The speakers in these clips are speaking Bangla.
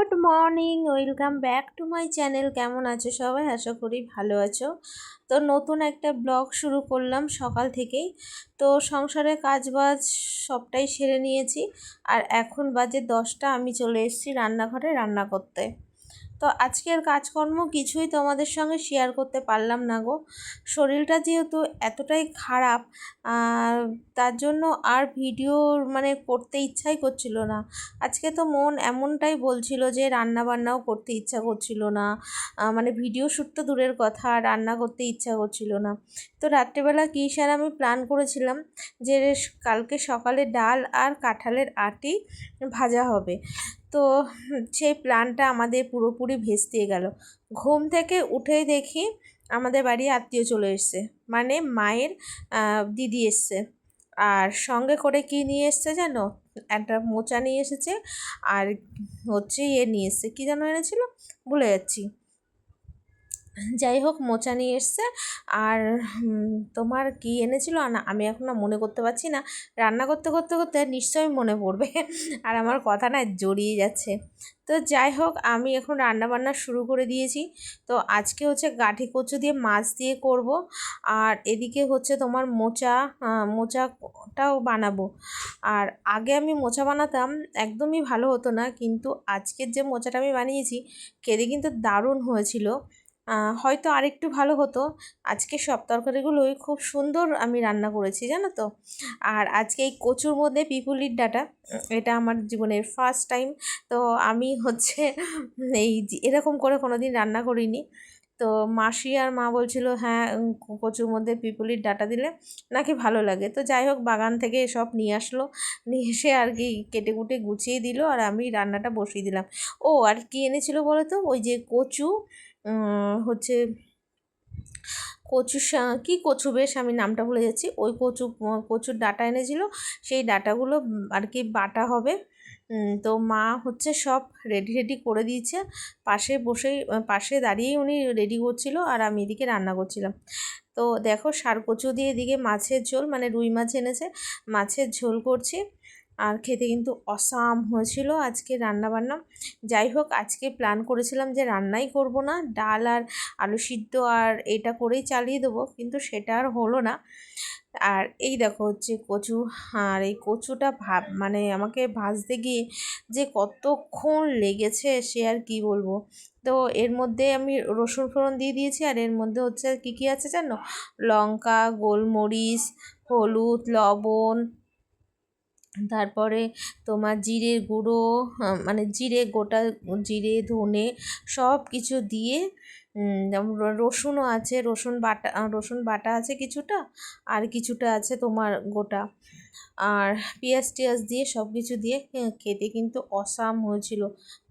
Good morning, welcome back to my channel. কেমন আছো সবাই? আশা করি ভালো আছো। তো নতুন একটা ব্লগ শুরু করলাম সকাল থেকেই। তো সংসারের কাজবাজ সবটাই সেরে নিয়েছি, আর এখন বাজে 10টা। আমি চলে এসেছি রান্নাঘরে রান্না করতে। তো আজকের কাজকর্ম কিছুই তোমাদের সঙ্গে শেয়ার করতে পারলাম না গো। শরীরটা যেহেতু এতটাই খারাপ, তার জন্য আর ভিডিও করতে ইচ্ছাই করছিল না। আজকে তো মন এমনটাই বলছিল যে রান্না বান্নাও করতে ইচ্ছা করছিল না, ভিডিও শ্যুট তো দূরের কথা, রান্না করতে ইচ্ছা করছিল না। তো রাত্রেবেলা কী স্যার আমি প্ল্যান করেছিলাম যে কালকে সকালে ডাল আর কাঁঠালের আটি ভাজা হবে। তো সেই প্ল্যানটা আমাদের পুরোপুরি ভেস্তে গেল। ঘুম থেকে উঠেই দেখি আমাদের বাড়ি আত্মীয় চলে এসছে, মানে মায়ের দিদি এসছে। আর সঙ্গে করে কি নিয়ে এসছে জানো? একটা মোচা নিয়ে এসেছে, আর হচ্ছে নিয়ে এসছে, কী যেন এনেছিল ভুলে যাচ্ছি। যাই হোক, মোচা নিয়ে এসছে। আর তোমার কি এনেছিল না, আমি এখন না মনে করতে পারছি না। রান্না করতে করতে করতে নিশ্চয়ই মনে পড়বে, আর আমার কথা না জড়িয়ে যাচ্ছে। তো যাই হোক, আমি এখন রান্না বান্না শুরু করে দিয়েছি। তো আজকে হচ্ছে গাঠি কচু দিয়ে মাছ দিয়ে করব, আর এদিকে হচ্ছে তোমার মোচাটাও বানাবো। আর আগে আমি মোচা বানাতাম, একদমই ভালো হতো না, কিন্তু আজকের যে মোচাটা আমি বানিয়েছি খেতে কিন্তু দারুণ হয়েছিল। হয়তো আরেকটু ভালো হতো। আজকে সব তরকারিগুলোই খুব সুন্দর আমি রান্না করেছি, জানো তো। আর আজকে এই কচুর মধ্যে পিপুলির ডাঁটা, এটা আমার জীবনের ফার্স্ট টাইম। তো আমি হচ্ছে এরকম করে কোনো দিন রান্না করিনি। তো মাসি আর মা বলছিল হ্যাঁ, কচুর মধ্যে পিপুলির ডাঁটা দিলে নাকি ভালো লাগে। তো যাই হোক, বাগান থেকে সব নিয়ে আসলো, নিয়ে এসে আর কি কেটে কুটে গুছিয়ে দিল, আর আমি রান্নাটা বসিয়ে দিলাম। ও আর কি এনেছিল বলো তো? ওই যে কচু, হচ্ছে কি কচু, বেশ আমি নামটা ভুলে যাচ্ছি। ওই কচুর ডাঁটা এনেছিল, সেই ডাঁটাগুলো আর কি বাটা হবে। তো মা হচ্ছে সব রেডি করে দিয়েছে। পাশে দাঁড়িয়েই উনি রেডি করছিল, আর আমি এদিকে রান্না করছিলাম। তো দেখো, কচু দিয়ে এদিকে মাছের ঝোল, রুই মাছ এনেছে, মাছের ঝোল করছি। আর খেতে কিন্তু অসাম হয়েছিল আজকে রান্নাবান্না। যাই হোক, আজকে প্ল্যান করেছিলাম যে রান্নাই করব না, ডাল আর আলু সিদ্ধ আর এটা করেই চালিয়ে দেবো, কিন্তু সেটা আর হলো না। আর এই দেখো হচ্ছে কচু, আর এই কচুটা আমাকে ভাজতে গিয়ে যে কতক্ষণ লেগেছে সে আর কি বলবো। তো এর মধ্যে আমি রসুন ফোড়ন দিয়ে দিয়েছি, আর এর মধ্যে হচ্ছে কী আছে জানো? লঙ্কা, গোলমরিচ, হলুদ, লবণ, তারপরে তোমার জিরের গুঁড়ো, গোটা জিরে, ধনে সব কিছু দিয়ে, রসুনও আছে, রসুন বাটা আছে কিছুটা, আর কিছুটা আছে তোমার গোটা, আর পেঁয়াজ দিয়ে সব কিছু দিয়ে খেতে কিন্তু অসাম হয়েছিল।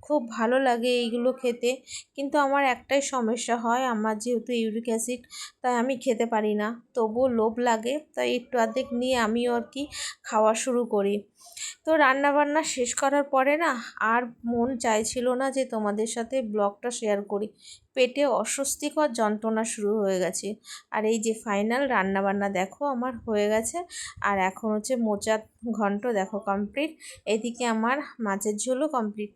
খুব ভালো লাগে এইগুলো খেতে, কিন্তু আমার একটাই সমস্যা হয়, আমার যেহেতু ইউরিক অ্যাসিড, তাই আমি খেতে পারি না। তবুও লোভ লাগে, তাই একটু অর্ধেক নিয়ে আমিও আর কি খাওয়া শুরু করি। তো রান্নাবান্না শেষ করার পরে না আর মন চাইছিল না যে তোমাদের সাথে ব্লগটা শেয়ার করি। পেটে অস্বস্তিকর যন্ত্রণা শুরু হয়ে গেছে। আর এই যে ফাইনাল রান্নাবান্না দেখো আমার হয়ে গেছে। আর এখন হচ্ছে মোচার ঘন্ট দেখো কমপ্লিট, এদিকে আমার মাছের ঝোলও কমপ্লিট।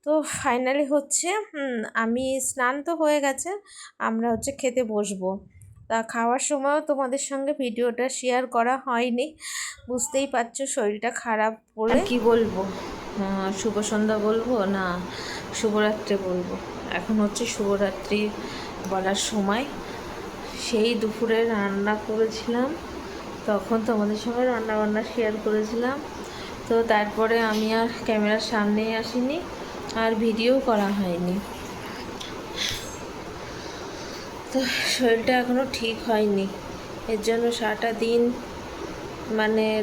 তো ফাইনালি হচ্ছে আমি স্নান তো হয়ে গেছে, আমরা হচ্ছে খেতে বসবো। তা খাওয়ার সময়ও তোমাদের সঙ্গে ভিডিওটা শেয়ার করা হয়নি, বুঝতেই পারছো শরীরটা খারাপ বলে। কি বলবো, শুভ সন্ধ্যা বলবো না শুভরাত্রি বলবো? এখন হচ্ছে শুভরাত্রি বলার সময়। সেই দুপুরে রান্না করেছিলাম, তখন তোমাদের সঙ্গে রান্নাবান্না শেয়ার করেছিলাম। তো তারপরে আমি আর ক্যামেরার সামনেই আসিনি, আর ভিডিও করা হয়নি। তো শরীরটা এখনও ঠিক হয়নি, এর জন্য সারাটা দিন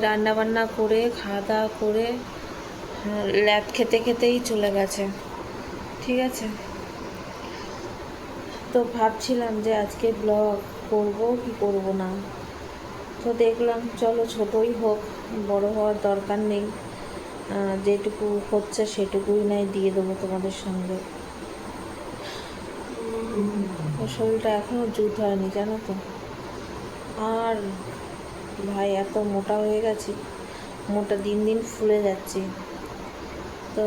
রান্নাবান্না করে খাওয়া দাওয়া করে ল্যাদ খেতেই চলে গেছে। ঠিক আছে, তো ভাবছিলাম যে আজকে ব্লগ করব কি করব না। তো দেখলাম চলো ছোটোই হোক, বড় হওয়ার দরকার নেই, যেটুকু হচ্ছে সেটুকুই নাই দিয়ে দেবো তোমাদের সঙ্গে। শরীরটা এখনও জুত হয়নি, জানো তো। আর ভাই এত মোটা হয়ে গেছি, দিন দিন ফুলে যাচ্ছি। তো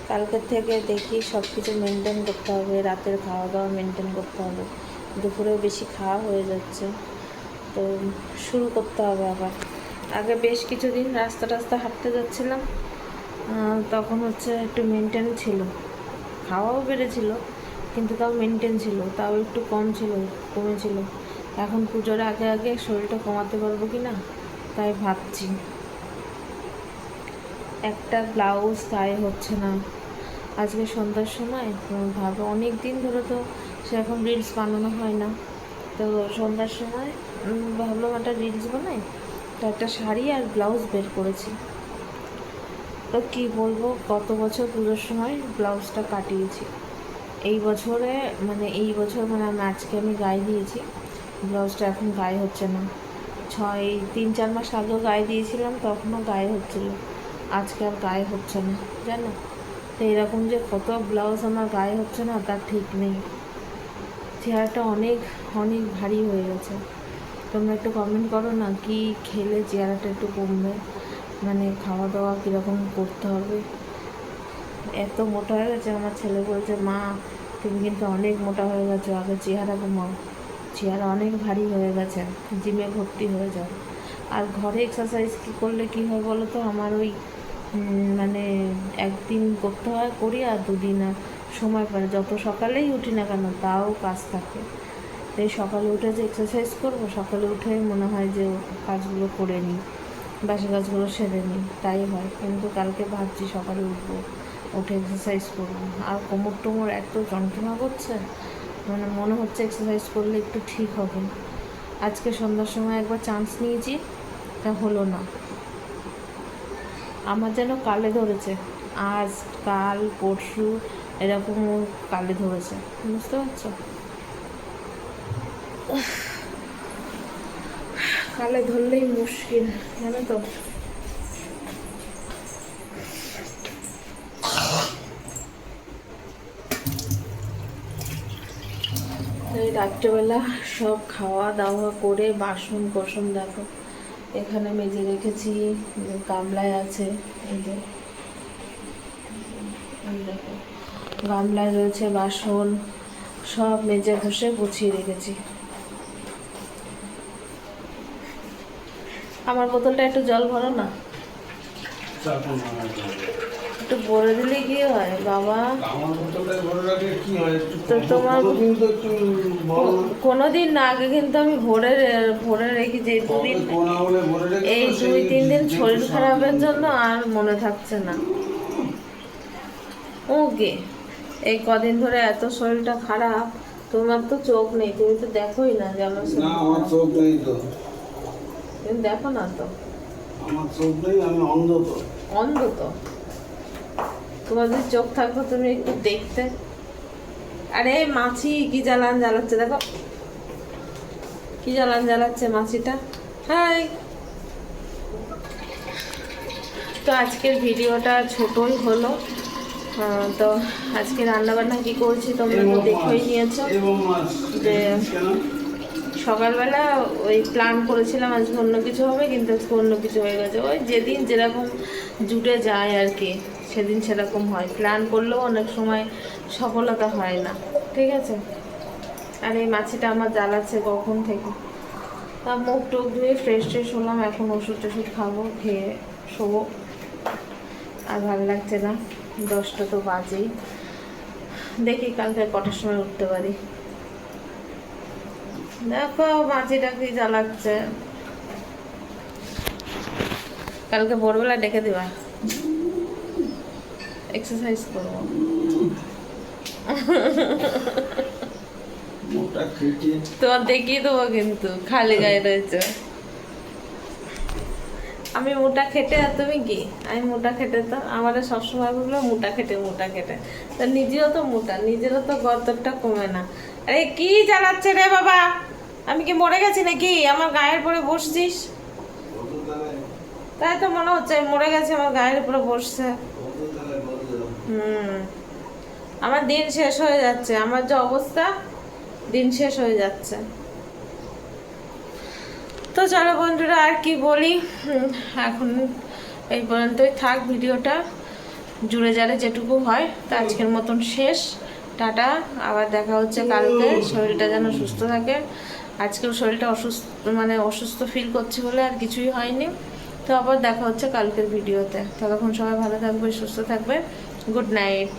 কালকের থেকে দেখি সব কিছু মেনটেন করতে হবে, রাতের খাওয়া দাওয়া মেনটেন করতে হবে, দুপুরেও বেশি খাওয়া হয়ে যাচ্ছে, তো শুরু করতে হবে আবার। আগে বেশ কিছুদিন রাস্তা হাঁটতে যাচ্ছিলাম, তখন হচ্ছে একটু মেনটেন ছিল, খাওয়াও বেড়েছিল কিন্তু তাও মেনটেন ছিল, তাও একটু কমেছিল। এখন পুজোর আগে আগে শরীরটা কমাতে পারবো কি না তাই ভাবছি। একটা ব্লাউজ গায়ে হচ্ছে না। আজকে সন্ধ্যার সময় ভাবো, অনেক দিন ধরে তো সেরকম রিলস বানানো হয় না, তো সন্ধ্যার সময় ভাবলাম একটা রিলস বানাই, তো একটা শাড়ি আর ব্লাউজ বের করেছি। তো কী বলবো, গত বছর পুজোর সময় ব্লাউজটা কাটিয়েছি, এই বছর মানে আজকে আমি গায়ে দিয়েছি, ব্লাউজটা এখন গায়ে হচ্ছে না। 3-4 মাস আগেও গায়ে দিয়েছিলাম, তখনও গায়ে হচ্ছিল, আজকে আর গায়ে হচ্ছে না জানো। তো এরকম যে কত ব্লাউজ আমার গায়ে হচ্ছে না তার ঠিক নেই, চেহারাটা অনেক অনেক ভারী হয়ে গেছে। তোমরা একটু কমেন্ট করো না, কি খেলে চেহারাটা একটু কমবে, মানে খাওয়া দাওয়া কীরকম করতে হবে। এত মোটা হয়ে গেছে, আমার ছেলে বলছে মা তুমি কিন্তু অনেক মোটা হয়ে গেছো, আগে চেহারা কমাও, চেহারা অনেক ভারী হয়ে গেছে, জিমে ভর্তি হয়ে যাও। আর ঘরে এক্সারসাইজ কী করলে কী হয় বলো তো, আমার ওই মানে একদিন করতে হয় করি, আর 2 দিন আর সময় পাই, যত সকালেই উঠি না কেন তাও কাজ থাকে। তাই সকালে উঠে যে এক্সারসাইজ করবো, সকালে উঠে মনে হয় যে কাজগুলো করে নিই, বাসি কাজগুলো সেরে নিই, তাই হয়। কিন্তু কালকে ভাবছি সকালে উঠবো, উঠে এক্সারসাইজ করবো। আর কোমর টোমর এত যন্ত্রণা করছে, মানে মনে হচ্ছে এক্সারসাইজ করলে একটু ঠিক হবে। আজকে সন্ধ্যার সময় একবার চান্স নিয়েছি, তা হলো না, আমার যেন কালে ধরেছে, আজ কাল পরশু এরকম কালে ধরেছে, বুঝতে পারছো? কালে ধরলেই মুশকিল, জানো তো। এই রাত্রেবেলা সব খাওয়া দাওয়া করে বাসন কোসন দেখো এখানে মেজে রেখেছি, গামলায় আছে, এই যে দেখো গামলায় রয়েছে বাসন, সব মেজে ঘষে গুছিয়ে রেখেছি। আমার বোতলটা একটু জল ভরো না, একটু ভরে দিলে কি হয় বাবা? তো তোমার কোনোদিন না, আগে কিন্তু আমি ভরে রেখেছি, এই 2-3 দিন শরীর খারাপের জন্য আর মনে থাকছে না। ওকে, এই কদিন ধরে এত শরীরটা খারাপ, তোমার তো চোখ নেই, তুমি তো দেখোই না যে আমার চোখ নেই, তো তুমি দেখো না তো, আমার চোখ নেই, আমি অন্ধ তো। তোমার যদি চোখ থাকতো তুমি একটু দেখতে। আরে মাছি কি জ্বালাচ্ছে দেখো, কি জ্বালাচ্ছে মাছিটা। হাই, তো আজকের ভিডিওটা ছোটই হলো, তো আজকে রান্নাবান্না কী করেছি তোমরা তো দেখেই নিয়েছো, যে সকালবেলা ওই প্ল্যান করেছিলাম আজকে অন্য কিছু হবে, কিন্তু আজকে অন্য কিছু হয়ে গেছে। ওই যেদিন যেরকম জুটে যায় আর কি, সেদিন সেরকম হয়, প্ল্যান করলেও অনেক সময় সফলতা হয় না, ঠিক আছে। আর এই মাছিটা আমার জ্বালাচ্ছে কখন থেকে, তা মুখ টুক ধুয়ে ফ্রেশ হলাম, এখন ওষুধ টষুধ খাবো, খেয়ে শোবো। আর ভালো লাগছে না, 10টা তো বাজেই, দেখি কালকে কটার সময় উঠতে পারি। দেখো মাছিটা কি জ্বালাচ্ছে, কালকে ভোরবেলা ডেকে দেবা, এক্সারসাইজ করবো। তোমার দেখিয়ে দেবো কিন্তু, খালি গায়ে রয়েছে। আমি মোটা খেটে, আর তুমি কি? আমি মোটা খেটে, তো আমাদের সবসময় বললো মোটা খেটে, তো নিজেও তো মোটা, নিজেরও তো গর্তটা কমে না। আরে কি জ্বালাচ্ছে রে বাবা, আমি কি মরে গেছি নাকি? আমার গায়ের পরে বসছিস, তাই তো মনে হচ্ছে মরে গেছে, আমার গায়ের উপরে বসছে। আমার দিন শেষ হয়ে যাচ্ছে, আমার যে অবস্থা, দিন শেষ হয়ে যাচ্ছে। তো চলো বন্ধুরা, আর কি বলি, এখন এই পর্যন্তই থাক ভিডিওটা। জুড়ে জারে যেটুকু হয় তা আজকের মতন শেষ। টাটা, আবার দেখা হচ্ছে কালকে। শরীরটা যেন সুস্থ থাকে। আজকেও শরীরটা অসুস্থ ফিল করছে বলে আর কিছুই হয়নি। তো আবার দেখা হচ্ছে কালকের ভিডিওতে। ততক্ষণ সবাই ভালো থাকবে, সুস্থ থাকবে। Good night.